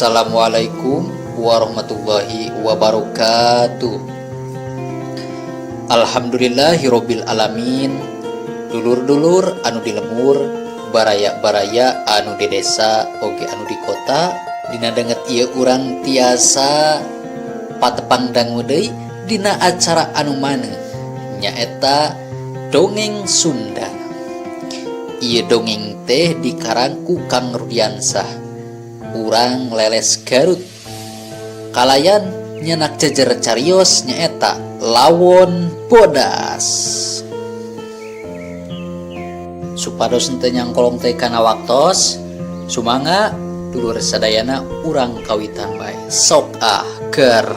Assalamualaikum warahmatullahi wabarakatuh. Alhamdulillahirabbil alamin. Dulur-dulur anu di lemur, baraya-baraya anu di desa oge anu di kota, dina denget ieu urang tiasa patepang dangu deui dina acara anu maneh nyaeta dongeng Sunda. Ieu dongeng teh dikarang ku Kang Rudiansah, urang leles Garut. Kalayan nyenak jejer carios nyaeta lawon bodas. Supados henteu nyangkolong teh kana waktos, sumangga dulur sadayana urang kawitan bae. Sok keur.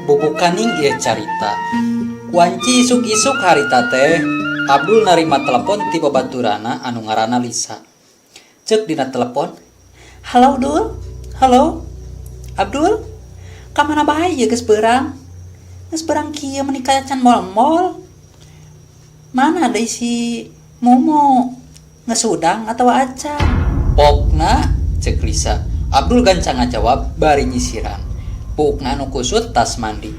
Bubukaning ieu carita. Kuanci isuk-isuk harita teh Abdul narima telepon ti babaturana anu ngaranna Lisa. Ceuk dina telepon, "Halo Dul, halo Abdul, ka mana bae ieu geus beurang? Geus beurang kieu menikah can mol-mol. Mana deui si Momo? Ngesudang atawa acan?" "Pokna," ceuk Lisa. Abdul gancang ngajawab bari nyisiran. Pukna anu kusut tas mandi.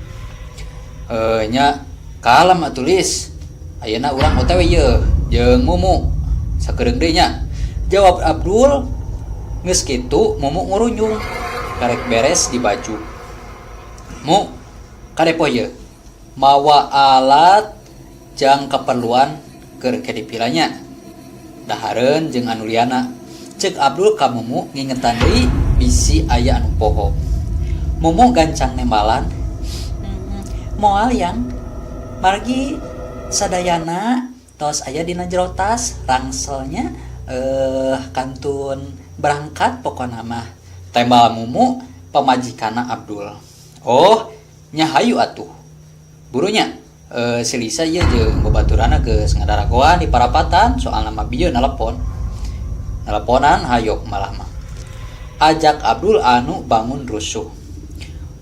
Nya kalem atulis. Ayeuna urang OTW ieu jeung Mumu. Sakedeung deui nya. Jawab Abdul. Geus kitu Mumu ngurunjung. Karek beres di baju. "Mu, kadepo ieu. Mawa alat jang keperluan keur ke dipilanya. Dahareun jeung anu liana." Ceuk Abdul ka Mumu ngingetan deui bisi aya anu poho. Momo gancang nembalan, "Moal yang margi sadayana tos aya dina jero tas rangselnya kantun berangkat pokona mah." Tembal Mumu pamajikana Abdul. "Oh, nya hayu atuh. Burunya si Lisa ieu jeung babaturana geus ngadaragoan di parapatan soal nama bieu nelepon. Neleponan hayok malah mah." Ajak Abdul anu bangun rusuh.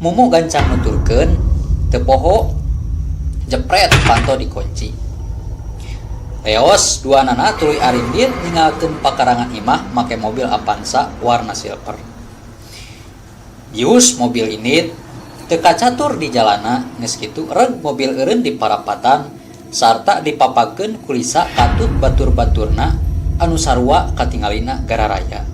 Mumu gancang nuturkeun, "Teu poho." Jepret panto dikunci. Leos duanana tuluy arindin ninggalkeun pakarangan imah make mobil Avanza warna silver. Bius mobil indit teu kacatur di jalana, geus kitu reg mobil eureun di parapatan sarta dipapagkeun ku Lisa katut batur-baturna anu sarua katingalina gararaya.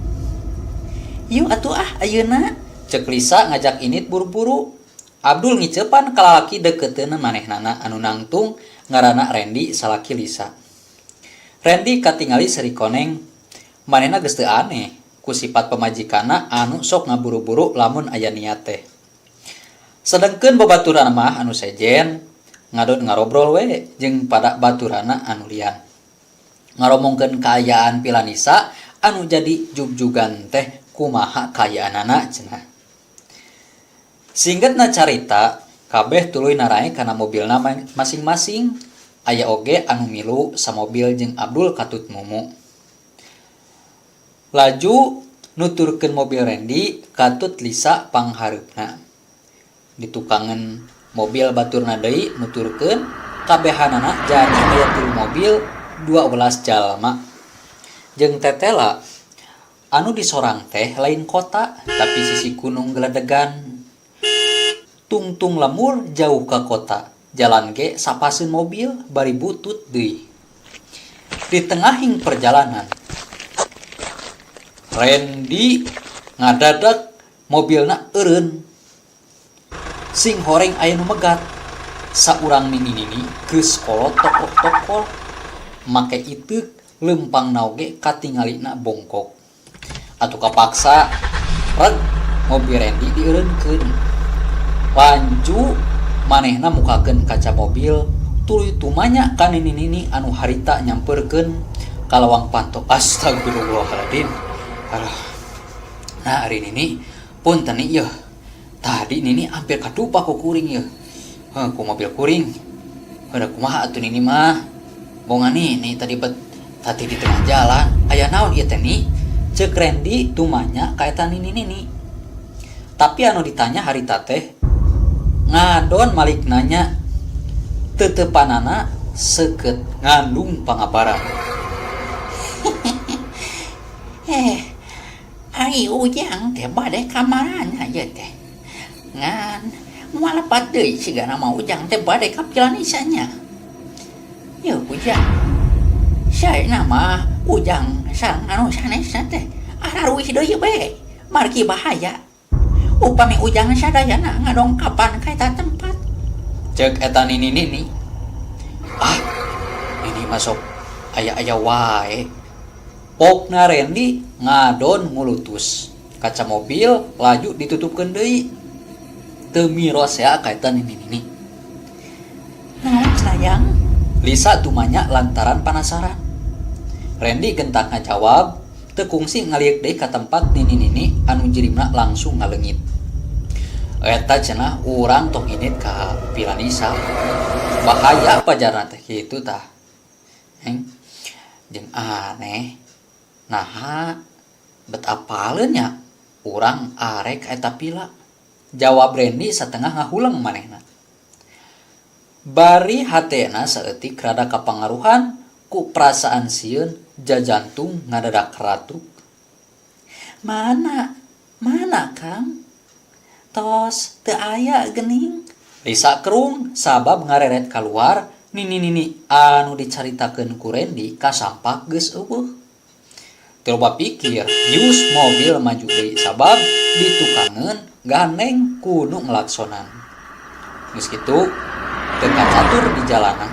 "Ieu atuh ayeuna," ceuk Lisa ngajak indit buru-buru. Abdul ngiceupan ka lalaki deukeuteuna manehnana anu nangtung ngaranna Randy salaki Lisa. Randy katingali seri koneng, manehna geus teu aneh ku sifat pamajikanna anu sok ngaburu-buru lamun aya niat teh. Sedengkeun babaturan mah anu sejen ngadon ngarobrol we jeung pada baturana anu lian. Ngaromongkeun kaayaan Pilanisa anu jadi jug-jugan teh kumaha kaayaanana cenah. Singgetna carita, kabeh tuluy narae kana mobilna masing-masing. Aya oge anu milu samobil jeung Abdul katut Mumu. Laju nuturkeun mobil Randy katut Lisa panghareupna. Di tukangan mobil baturna deui nuturkeun kabehanana jadi aya 3 mobil 12 jalma. Jeung tetela anu disorang teh lain kota tapi sisi gunung geledegan. Tungtung lemur jauh ka kota, jalan ge sapaseun mobil bari butut deui. Di tengahing perjalanan Randy ngadadak mobilna eureun. Sing horeng aya nu megat. Saurang nini-nini geus kolot tokol-tokol. Make itu lempang naoge katingalina bongkok. Atuh kapaksa reg mobil Randy dieureunkeun. Lanju manehna mukakeun kaca mobil, tuluy tumanya ka nini-nini anu harita nyamperkeun ka lawang panto. Astagfirullahaladzim. Nah hari ini punten ieu Tadi Nini hampir kadupa ku kuring ya. Ku mobil kuring. Ada kumaha atuh Nini mah. Bongan nih tadi di tengah jalan. Aya naon ieu teh ni? Ceuk Randy tumanya kaetan Nini. Tapi anu ditanya harita teh ngadon malik nanya teutepanana seukeut ngandung pangabaran. Ari Ujang teh bade kamarana aja teh. Ngan malapat deui sigana mah Ujang teh bade ka pilanisanya. Ya Ujang. Saena mah Ujang sareng anu sanesna teh araruih deui bae. Margi bahaya. Upami Ujang sadayana ngadongkapan ka eta tempat. Ceuk eta Nini. Ini masuk aya wae. Pokna Randy ngadon ngulutus. Kaca mobil laju ditutupkeun deui. Teu miros ya kaetan Nini. Naon sayang? Lisa tumanya lantaran penasaran. Randy gentak ngajawab, teu kungsi ngaliek deui ka tempat Nini anu jirimna langsung ngaleungit. Eta cenah urang tong init ka Piranisa. Bahaya pajarna teh kitu tah. Jeung aneh. Naha bet apaleun nya urang arek eta pila. Jawab Randy satengah ngahulang manehna. Bari hatena saeutik rada kapangaruhan ku perasaan sieun jajantung ngadadak ratuk. Mana Kang? Tos teu aya geuning. Lisa kerung sabab ngareret keluar Nini anu dicaritakeun ku Randy kasampak geus eueuh. Coba pikir, yus mobil maju deui sabab ditukangeun gandeng kudu ngelaksonan. Geus kitu teu kacatur di jalanan.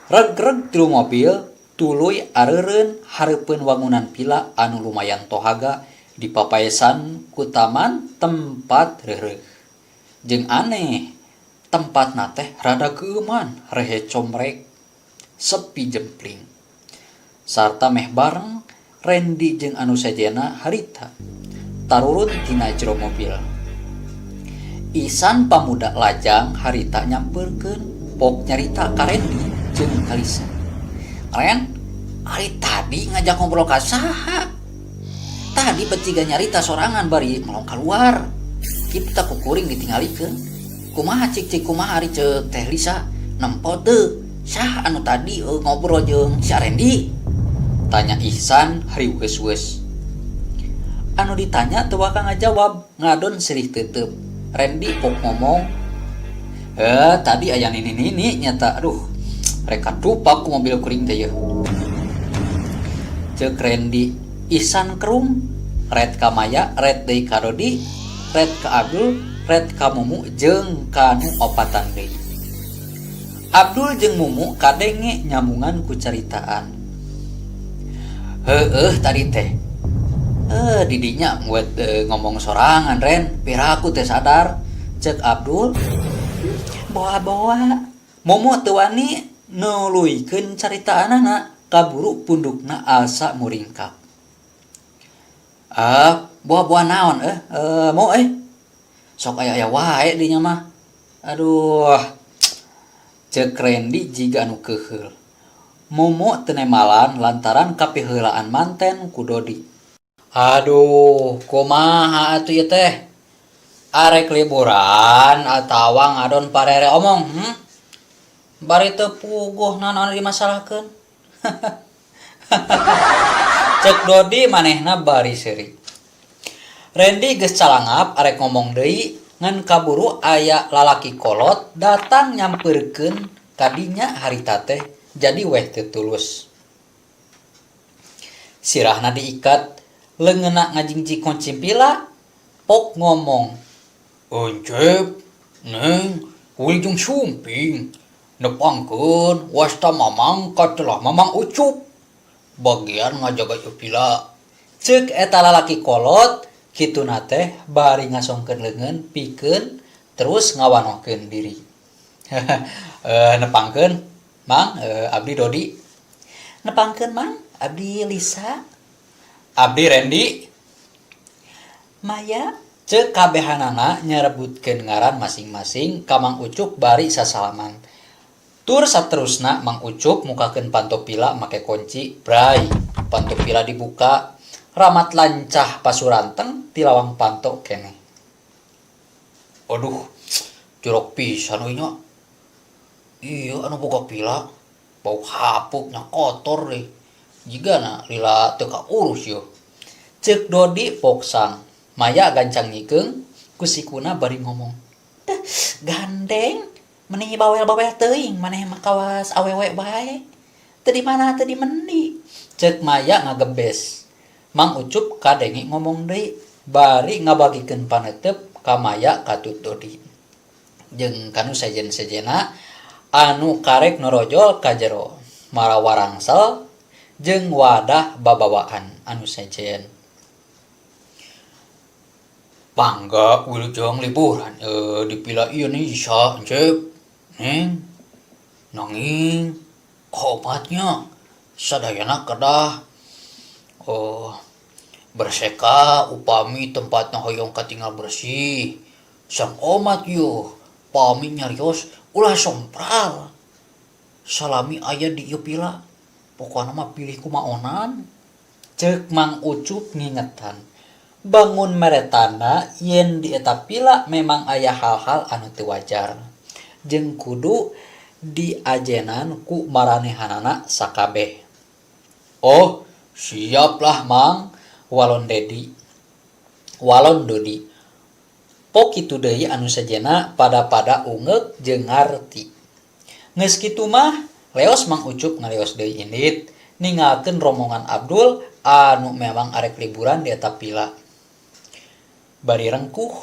Reg-reg tilu mobil tuluy areureun hareupeun wangunan pila anu lumayan tohaga di papaesan ku taman tempat reureuh. Jeung aneh, tempatna teh rada keuman, rehe comrek, sepi jempling. Sarta meh bareng Randy jeung anu sajena harita tarurun tina jero mobil. Isan pamuda lajang harita nyampeurkeun pok nyarita ka Randy jeung ka Lisa. Ren, ari tadi ngajak ngobrol ka saha? Tadi beciga nyarita sorangan bari melong keluar. Kita kukuring ditinggalikeun. Kumaha cik kumaha ari ceuk teh Lisa? Nempo teu? Saha anu tadi ngobrol jeung si Randy? Tanya Ihsan hari wes. Anu ditanya teu waka ngajawab, ngadon sirih teuteup. Randy pok ngomong, tadi aya Nini nyata, aduh, reka dupa ku mobil kuring teh yeuh. Ceuk Randy, Ihsan kerung, red ka Maya, red deui ka Rodi, red ka Abdul, red ka Mumu jeung ka nu opatan deui. Abdul jeung Mumu kadenge nyambungan ku caritaan. Tadi teh didinya buat ngomong sorangan Ren, piraku teh sadar. Cek Abdul, Boa-boa Momo teu wani nuluykeun caritaanana kaburu pundukna asa muringkak. Boa-boa naon mau sok aya wae dinya mah. Aduh, cek Randy jiga anu keheul. Momo teu nemalan lantaran kapiheulaan manten ku Dodi. Aduh, kumaha atuh ieu teh? Arek liburan atawa ngadon parere omong, Bari teu puguh naon dimasalahkeun. Cek Dodi manehna bari seuri. Randy geus calangap arek ngomong deui ngan kaburu aya lalaki kolot datang nyampeurkeun kadinya harita teh jadi weh teu tulus. Sirahna diikat leungeunna ngajingji koncimpila pok ngomong, "Encep, Neng, Wilujeng sumping, nepangkeun wasta mamang katelah mamang ucup. Bagian ngajaga pila." Ceuk eta lalaki kolot kituna teh bari ngasongkeun leungeun pikeun terus ngawanohkeun diri. Nepangkeun Mang, abdi Dodi. Nepangkeun Mang, abdi Lisa. Abdi Randy. Maya, Ceuk kabehanana nyarebutkeun ngaran masing-masing ka Mang Ucup bari sasalaman. Tur saterusna Mang Ucup mukakeun pantopila make kunci. Bray, pantopila dibuka. Ramat lancah pasuranteng ti lawang panto keneh. Aduh, jorok pisan euy nya. Iya anu boga pila. Bau hapuknya kotor deh. Jigana lila teu kaurus yo. Ceuk Dodi poksang. Maya gancang nyikeung kusikuna bari ngomong. Gandeng, meuni bawel-bawel teuing maneh mah kawas awewe bae. Teu di mana teu di mendi. Ceuk Maya ngagebes. Mang Ucup kadenge ngomong deui bari ngabagikeun paneuteup ka Maya katut Dodi. Jeung kanu sejen-sejena anu karek norojol ka jero marawarangsel jeung wadah babawaan anu sejen. Bangga wilujeng liburan dipila ieu nih isa encep. Neng nanging obatnya sadayana kedah berseka upami tempatna hoyong katinggal bersih. Sang omat yo pami nyarios ulah sompral. Salami aya di ieu pila. Pokona mah pilih kumaonan. Ceuk Mang Ucup ngingetan. Bangun meretana yen di eta pila memang aya hal-hal anu teu wajar. Jeung kudu diajenan ku maranehanana sakabeh. Oh, siaplah Mang, walon Dodi. Pok kitu deui anu sejenna pada ungeuk jeung ngarti. Geus kitu mah leos Mang Ucup ngaleos deui indit ningalkeun rombongan Abdul anu memang arek liburan di eta pila. Bari rengkuh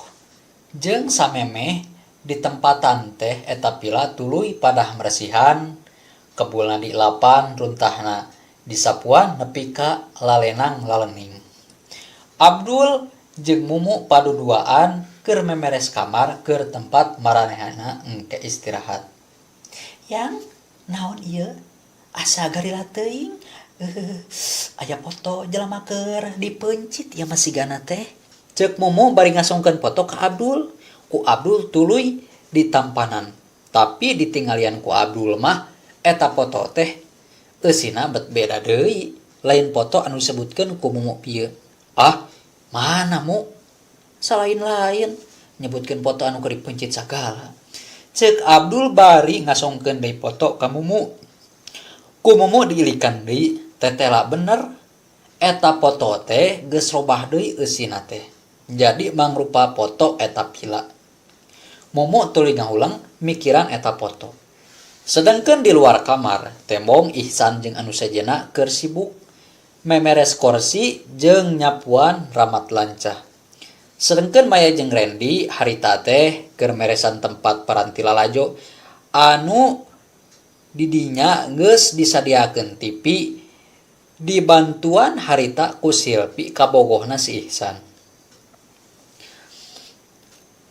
jeung samemeh di tempatan teh eta pila tuluy padah meresihan, kebulna dilapan runtahna disapuan nepi ka lalenang lalening. Abdul jeung Mumu paduduaan keur memeres kamar keur tempat maranehana engke istirahat. Yang naon ieu? Asa garila teuing. Aya foto jelema keur dipencit ya masigana teh. Ceuk Mumu bari ngasongkeun foto ka Abdul. Ku Abdul tuluy di tampanan. Tapi ditinggalian ku Abdul mah eta foto teh eusina bet beda deui. Lain foto anu disebutkeun ku Mumu pieu. Ah, mana Mu? Salain-lain nyebutkeun foto anu keur dipencit sagala. Ceuk Abdul bari ngasongkeun deui foto ka Mumu. Ku Mumu diilikan deui, tetela bener. Eta foto teh geus robah deui eusina teh. Jadi mangrupa foto eta pila. Mumu tuluy ngaulang mikiran eta foto. Sedengkeun di luar kamar, tembong Ihsan jeung anu sejenna keur sibuk memeres kursi jeung nyapuan ramat lancah. Sedengkeun Maya jeung Randy harita teh keur meresan tempat paranti lalajo anu didinya geus disadiakeun TV dibantuan harita ku Silpi kabogohna si Ihsan.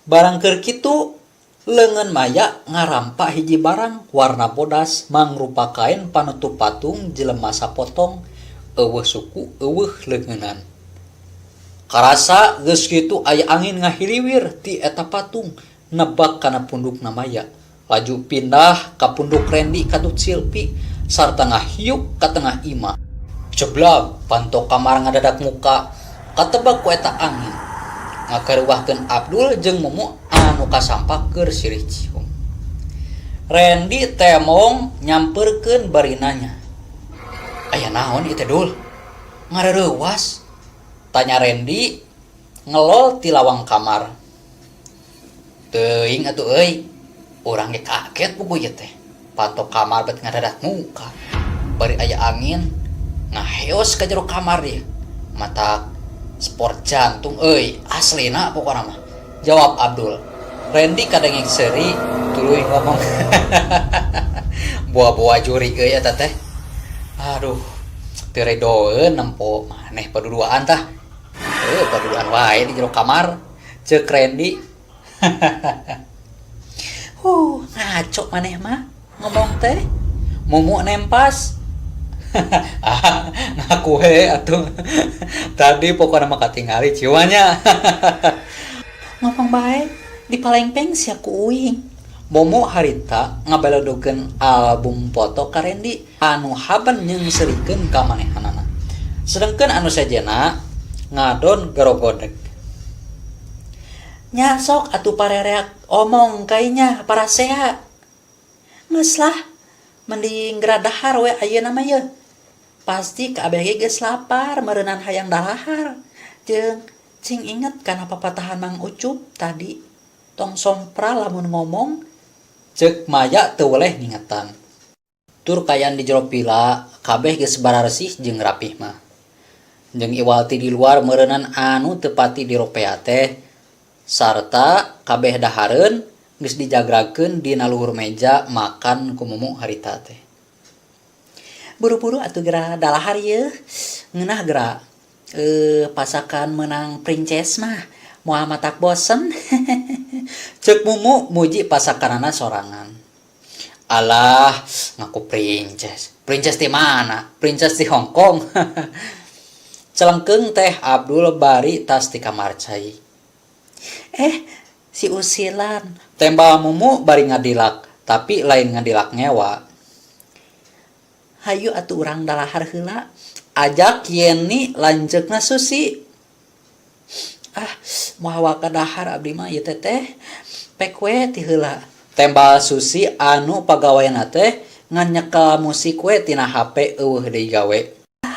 Barang keur kitu leungeun Maya ngarampa hiji barang warna bodas mangrupa kain panutup patung jelema sapotong eueuh suku eueuh leungeunnan. Karasa geus kitu aya angin ngahiliwir ti eta patung nebak kana pundukna Maya. Laju pindah ka punduk Randy katut Silpi sarta ngahiuk ka tengah ima. Ceblag panto kamar ngadadak muka katebak ku eta angin. Ngakareuwahkeun Abdul jeung Mumu anu kasampak keur sirih cium. Randy temong nyamperkeun bari nanya. Aya naon ieu teh Dul? Ngareurewas? Tanya Randy ngelol ti lawang kamar. Teuing atuh euy. Urang ge kaget puguh ieu teh. Panto kamar bet ngadadak muka. Bari aya angin ngaheos ka jero kamar ieu. Mata sport jantung euy, aslina pokona mah. Jawab Abdul. Randy kadanging seuri tuluy ngomong. Buah-buah juri euy eta teh. Aduh, teu redoeun nempo maneh paduduaan tah. Paduduaan wae di jero kamar. Ceuk Randy. Ngaco maneh mah ngomong teh. Mumu nempas. Ngaku he atuh. Tadi pokoknya mah katingali jiwanya. ngomong baik di palengpeng sia ku uing. Momo harita ngabaladokeun album foto ka Randy anu haban nyeungserikeun ka manehanana. Sedengkeun anu sajena ngadon garogodeg. Nya sok atuh parereak omong kainya parasea. Geus lah, mending geradahar we ayeuna mah ye. Pasti ka abah ge geus lapar meureunnan hayang dalahar. Jeung cing inget kana papatahan Mang Ucup tadi. Tong sompra lamun ngomong, Ceuk Maya teu weleh ngingetan. Tur kayan di jero pila kabeh geus bararesih jeung rapih mah. Jeung Iwalti di luar meureunnan anu teu pati diropea teh sarta kabeh dahareun geus dijagrakeun dina luhur meja makan ku Mumu harita teh. buru-buru atuh geura dalahar ye. Ngeunah geura pasakan menang princess mah moal matak bosen. Ceuk Mumu muji pasakanana sorangan. Alah, ngaku princess. Princess di mana? Princess di Hong Kong. Celengkeung teh Abdul bari tas di kamar cai. Si usilan. Tembal Mumu bari ngadilak, tapi lain ngadilak ngewa. Hayu atuh urang dalahar heula. Ajak Yeni lanceukna Susi. Moal ka dahar abdi mah ieu teh pek we ti heula. Tembal Susi anu pagaweana teh ngan nyekel musik we tina HP eueuh deui gawe.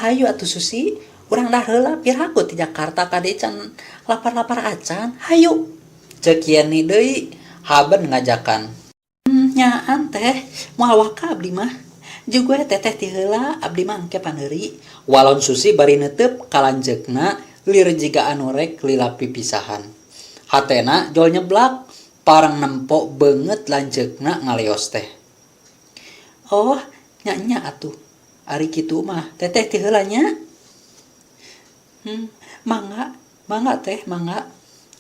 Hayu atuh Susi, urang dah heula piraku ti Jakarta kade can lapar-lapar acan. Hayu. Ceuk Yeni deui haben ngajakan. Nyaan teh moal ka abdi mah. Juga teteh ti heula abdi mah engke paneuri. Walon Susi bari neuteup kalanjeukna lir jiga anu rek lila pipisahan. Hatena jol nyeblak parang nempo beungeut lanceukna ngaleos teh. Oh, nya atuh. Ari kitu mah teteh ti heula nya. Mangga teh, mangga.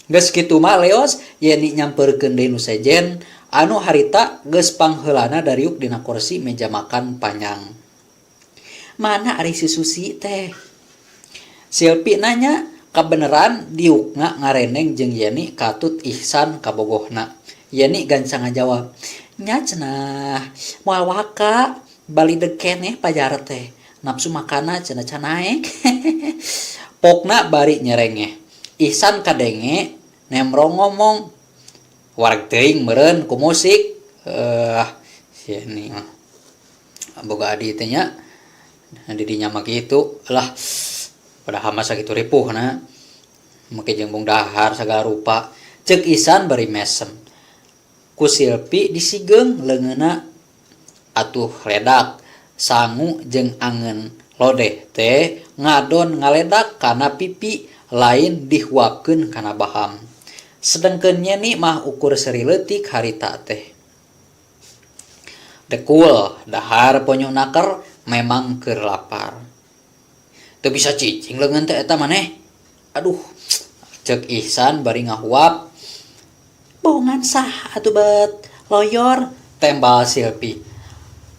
Geus kitu mah leos Yeni nyampeurkeun deui nu sejen anu harita geus pangheulana dariuk dina kursi meja makan panjang. Mana ari si Susi teh? Silpi nanya kabeneran diukna ngareneng jeung Yeni katut ihsan ka bogohna. Yeni gancang ngajawab, Nya cenah moal waka bali dekeneh pajar teh. Nafsu makana cenah canaek. Pokna bari nyerengeh. Ihsan kadenge nemrong ngomong, wareg teuing meureun ku musik. Yeni mah boga adi teh nya. Didinya mah kitu. Lah padahal masa kitu ripuhna. Make jeung dahar sagala rupa. Ceuk Ihsan bari mesem. Ku Silpi disigeung leungeunna atuh redak sangu jeung angeun lodeh teh ngadon ngaledak kana pipi lain dihuapkeun kana baham. Sedengkeun Yeni mah ukur seri leutik harita teh. Dekul dahar ponyo naker memang keur lapar. Teu bisa cicing leungeun teh eta maneh. Aduh, ceuk Ihsan bari ngahuap. Bohongan sah atuh bet loyor. Tembal Silpi.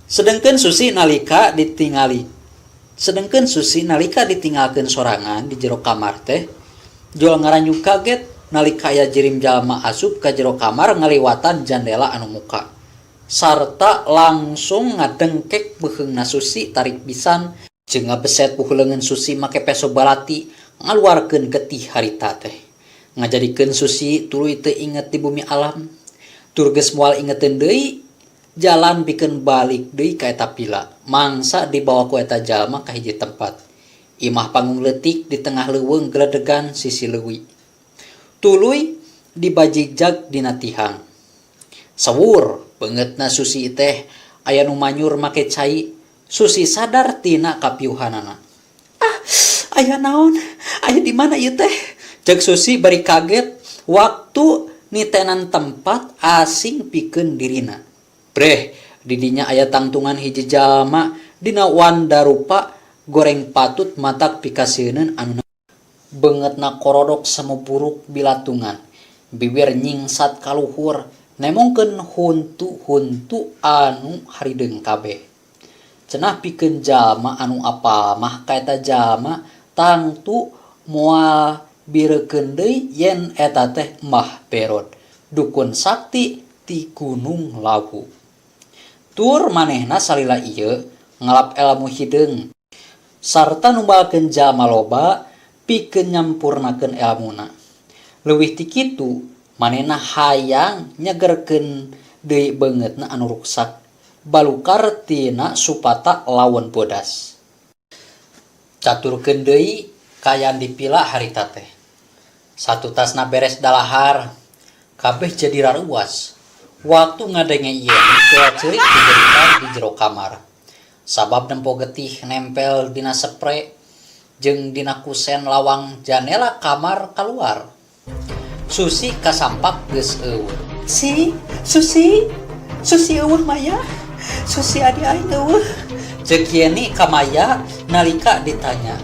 Sedengkeun Susi nalika ditinggalkeun sorangan di jero kamar teh, jol ngaranjung kaget nalika aya jirim jalma asup ka jero kamar ngaliwatan jandela anu muka. Sarta langsung ngadengkek beuheungna Susi tarik pisan jeung ngabeset puheuleungeun Susi make peso balati ngaluarkeun getih harita teh. Ngajadikeun Susi tuluy teu inget di bumi alam. Tur geus moal ingeteun deui jalan pikeun balik deui ka eta pila. Mangsa dibawa ku eta jalma ka hiji tempat. Imah panggung leutik di tengah leuweung geledegan sisi leuwih. Tuluy dibajigjag dina tihang. Sawur beungeutna Susi teh aya nu manyur make cai. Susi sadar tina kapiuhanana. Aya naon? Aya di mana ieu teh? Ceuk Susi bari kaget waktu nitenan tempat asing pikeun dirina. Breh, didinya aya tangtungan hiji jalma dina wanda rupa goreng patut matak pikasieun anu beungeutna korodok samuburuk bilatungan. Bibir nyingsat ka luhur nemongkeun huntu-huntu anu harideung kabeh. Cenah pikeun jalma anu apal mah ka eta jalma tangtu moal birekeun deui yen eta teh Mah Perot, dukun sakti ti Gunung Lawu. Tur manehna salila ieu ngalap ilmu hideung sarta numbalkeun jalma loba pikeun nyampurnakeun ilmuna. Leuwih ti kitu, manehna hayang nyegerkeun deui beungeutna anu ruksak balukar tina supata lawan bodas. Caturkeun deui kayan dipila harita teh. Satu tasna beres dalahar, kabeh jadi raruas. Waktu ngadenge ieu teu ceurik dijerita di jero kamar. Sabab nempo getih nempel dina spray jeung dina kusen lawang janela kamar keluar. Susi kasampak geus eueuh. Susi eueuh Maya. Susi adi aing eueuh. Ceuk Yeni ka Maya nalika ditanya.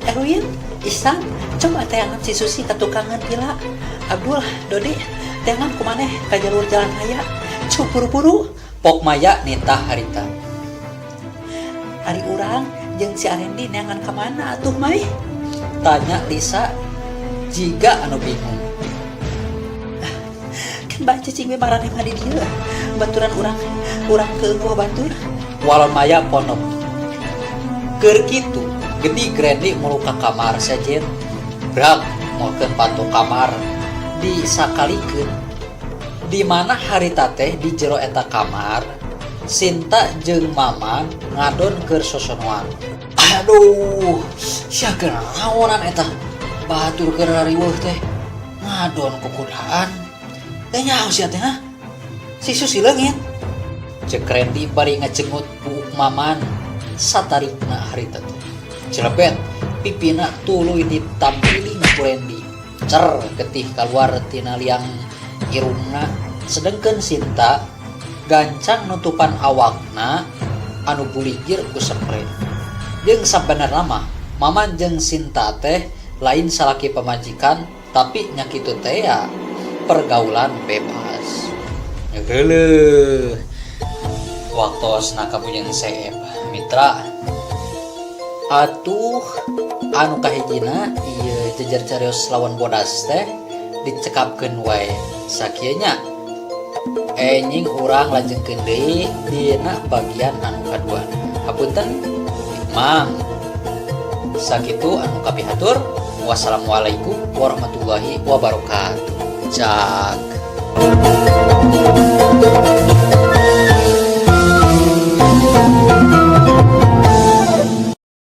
Erwin, Ihsan, coba teangan si Susi ka tukangan pila. Abdul, Dodi, teangan kumaneh ka jalur jalan raya. Cuk buru-buru. Pok Maya nitah harita. Ari urang jeung si Arendi neangan ka mana atuh Mai? Tanya Lisa jiga anu bingung. Kan bae cicing we marane mah di dieu. Baturan urang ke gua batur. Walon Maya ponok. Keur kitu, gedi Grandi mulu ka kamar sajen. Brak mokeun patu kamar disakalikeun. Di mana harita teh di jero eta kamar, Sinta jeung Maman ngadon keur sosonoan. Aduh, sia keur naonan eta? Batur keur rariweuh teh. Ngadon kukudaan. Teh nyaho sia teh? Si Susi leungit. Cek Rendi bari ngacengut buuk Maman satarikna harita teh. Celebet pipina tuluy ditampiling ku Rendi. Cer getih kaluar tina liang irungna, sedengkeun Sinta gancang nutupan awakna anu buligir ku spray. Jeung sabenerna mah Maman jeung Sinta teh lain salaki pamajikan, tapi nya kitu teh ya pergaulan bebas. Heuleuh. Waktosna kamu jeung Seeb mitra. Atuh anu kahijina ieu jejer carios lawan bodas teh dicekapkeun wae sakieu nya. Enjing urang lanjutkeun deui dina bagian anu kadua. Hapunten, Mang. Sakitu anu kapihatur. Wassalamualaikum warahmatullahi wabarakatuh. Cak.